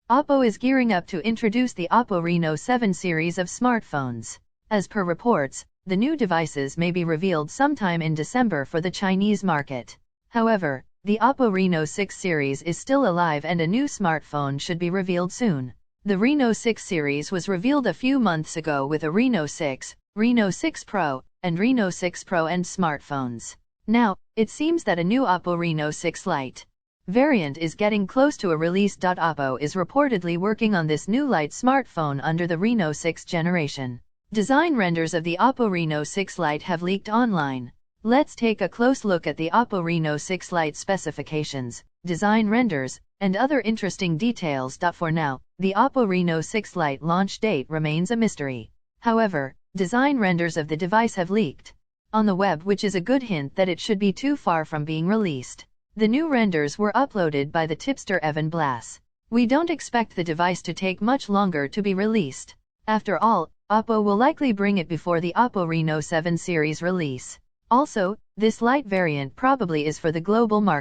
Oppo is gearing up to introduce the Oppo Reno 7 series of smartphones. As per reports, the new devices may be revealed sometime in December for the Chinese market. However, the Oppo Reno 6 series is still alive and a new smartphone should be revealed soon. The Reno 6 series was revealed a few months ago with a Reno 6, Reno 6 Pro, and Reno 6 Pro and smartphones. Now, it seems that a new Oppo Reno 6 Lite variant is getting close to a release. Oppo is reportedly working on this new Lite smartphone under the Reno 6 generation. Design renders of the Oppo Reno 6 Lite have leaked online. Let's take a close look at the Oppo Reno 6 Lite specifications, design renders, and other interesting details. For now, the Oppo Reno 6 Lite launch date remains a mystery. However, design renders of the device have leaked on the web, which is a good hint that it should be too far from being released. The new renders were uploaded by the tipster Evan Blass. We don't expect the device to take much longer to be released. After all, Oppo will likely bring it before the Oppo Reno 7 series release. Also, this Lite variant probably is for the global market.